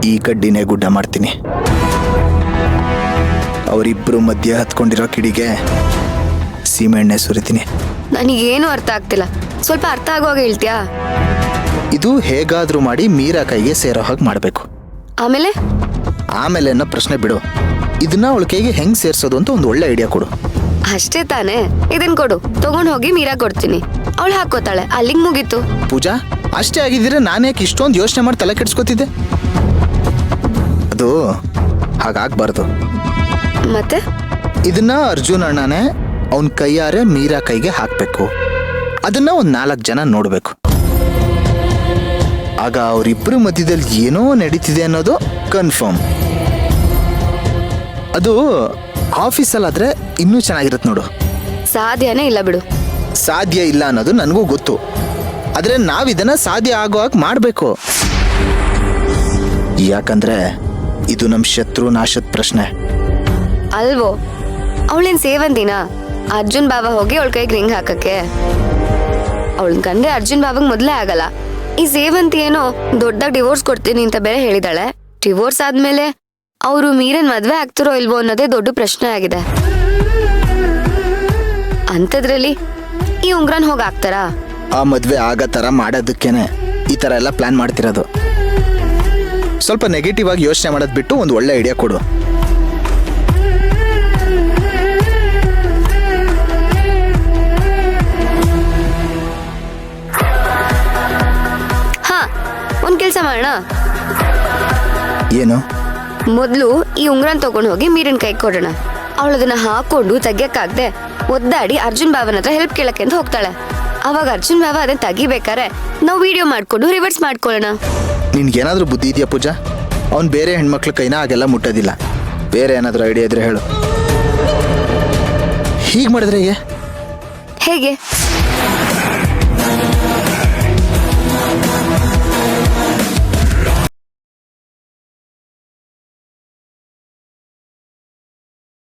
ಈ ಕಡ್ಡಿನೇ ಗುಡ್ಡ ಮಾಡ್ತೀನಿ. ಅವರಿಬ್ರು ಮಧ್ಯೆ ಹತ್ಕೊಂಡಿರೋ ಕಿಡಿಗೆ ಸೀಮೆಣ್ಣೆ ಸುರಿತೀನಿ. ನನಗೇನು ಅರ್ಥ ಆಗ್ತಿಲ್ಲ, ಸ್ವಲ್ಪ ಅರ್ಥ ಆಗುವಾಗ ಹೇಳ್ತೀಯಾ? ಇದು ಹೇಗಾದ್ರೂ ಮಾಡಿ ಮೀರಾ ಕೈಗೆ ಸೇರೋ ಹಾಗೆ ಮಾಡಬೇಕು. ಆಮೇಲೆ ಅನ್ನೋ ಪ್ರಶ್ನೆ ಬಿಡು. ಇದನ್ನ ಅವಳ ಕೈಗೆ ಹೆಂಗ್ ಸೇರ್ಸೋದು ಅಂತ ಒಂದು ಒಳ್ಳೆ ಐಡಿಯಾ ಕೊಡು. ಅಷ್ಟೇ ತಾನೇ, ಇದನ್ ಕೊಡು, ತಗೊಂಡ್ ಹೋಗಿ ಮೀರಾ ಕೊಡ್ತೀನಿ, ಅವಳು ಹಾಕೋತಾಳೆ, ಅಲ್ಲಿಗೆ ಮುಗೀತು. ಪೂಜಾ, ಅಷ್ಟೇ ಆಗಿದ್ರೆ ನಾನ್ಯಾಕೆ ಇಷ್ಟೊಂದು ಯೋಚನೆ ಮಾಡಿ ತಲೆ ಕೆಡ್ಸ್ಕೊತಿದ್ದೆ? ಅದು ಹಾಗಾಗ್ಬಾರ್ದು. ಮತ್ತೆ ಇದನ್ನ ಅರ್ಜುನ್ ಅಣ್ಣನೇ ಅವನ್ ಕೈಯಾರೆ ಮೀರಾ ಕೈಗೆ ಹಾಕ್ಬೇಕು. ಅದನ್ನ ಒಂದ್ 4 ಜನ ನೋಡ್ಬೇಕು. ಆಗ ಅವರಿಬ್ರು ಮಧ್ಯದಲ್ಲಿ ಏನೋ ನಡೀತಿದೆ ಅನ್ನೋದು ಕನ್ಫರ್ಮ್. ಅದು ಆಫೀಸಲ್ಲಾದ್ರೆ ಇನ್ನೂ ಚೆನ್ನಾಗಿರುತ್ತೆ ನೋಡು. ಸಾಧ್ಯನೇ ಇಲ್ಲ ಬಿಡು. ಸಾಧ್ಯ ಇಲ್ಲ ಅನ್ನೋದು ನನಗೂ ಗೊತ್ತು, ಆದ್ರೆ ನಾವಿದನ್ನ ಸಾಧ್ಯ ಆಗುವಾಗ ಮಾಡ್ಬೇಕು. ಯಾಕಂದ್ರೆ ಇದು ನಮ್ ಶತ್ರು ನಾಶದ ಪ್ರಶ್ನೆ ಅಲ್ವೋ? ಅವಳೇನ್ ಸೇವಂತಿನ ಅರ್ಜುನ್ ಬಾಬಾ ಹೋಗಿ ಅವಳ ಕೈಗೆ ರಿಂಗ್ ಹಾಕಕ್ಕೆ? ಅವಳನ್ ಕಂಡ್ರೆ ಅರ್ಜುನ್ ಬಾಬಾಗ್ ಮೊದ್ಲೇ ಆಗಲ್ಲ. ಈ ಸೇವಂತಿ ಏನೋ ದೊಡ್ಡದಾಗಿ ಡಿವೋರ್ಸ್ ಕೊಡ್ತೀನಿ ಅಂತ ಬೇರೆ ಹೇಳಿದಾಳೆ. ಡಿವೋರ್ಸ್ ಆದ್ಮೇಲೆ ಅವರು ಮೀರನ್ ಮದ್ವೆ ಆಗ್ತಿರೋ ಇಲ್ವೋ ಅನ್ನೋದೇ ದೊಡ್ಡ ಪ್ರಶ್ನೆ ಆಗಿದೆ. ಅಂಥದ್ರಲ್ಲಿ ಈ ಉಂಗ್ರನ್ ಹೋಗಿ ಹಾಕ್ತಾರಾ? ಆ ಮದ್ವೆ ಆಗೋ ತರ ಮಾಡೋದಕ್ಕೇನೆ ಈ ತರ ಎಲ್ಲ ಪ್ಲಾನ್ ಮಾಡ್ತಿರೋದು. ಸ್ವಲ್ಪ ನೆಗೆಟಿವ್ ಆಗಿ ಯೋಚನೆ ಮಾಡೋದ್ ಬಿಟ್ಟು ಒಂದು ಒಳ್ಳೆ ಐಡಿಯಾ ಕೊಡು. ಹಾ, ಒಂದ್ ಕೆಲ್ಸ ಮಾಡೋಣ. ಏನು? ಮೊದ್ಲು ಈ ಉಂಗ್ರನ್ ತಗೊಂಡು ಹೋಗಿ ಮೀರನ್ ಕೈ ಕೊಡೋಣ. ಅವಳದನ್ನ ಹಾಕೊಂಡು ತೆಗಿಯಕ್ಕಾಗ್ದೆ ಒದ್ದಾಡಿ ಅರ್ಜುನ್ ಬಾಬನ ಹತ್ರ ಹೆಲ್ಪ್ ಕೇಳಕ್ಕೆ ಅಂತ ಹೋಗ್ತಾಳೆ. ಅವಾಗ ಅರ್ಜುನ್ ಬಾಬಾ ಅದನ್ನ ತೆಗಿಬೇಕಾರೆ ನಾವು ವಿಡಿಯೋ ಮಾಡ್ಕೊಂಡು ರಿವರ್ಸ್ ಮಾಡ್ಕೊಳ್ಳೋಣ. ನಿನ್ಗೇನಾದ್ರೂ ಬುದ್ಧಿ ಇದೆಯಾ ಪೂಜಾ? ಅವ್ನು ಬೇರೆ ಹೆಣ್ಮಕ್ಳ ಕೈನ ಹಾಗೆಲ್ಲ ಮುಟ್ಟೋದಿಲ್ಲ. ಬೇರೆ ಏನಾದ್ರೂ ಐಡಿಯಾ ಇದ್ರೆ ಹೇಳು. ಹೀಗೆ ಮಾಡಿದ್ರೆ ಹೇಗೆ?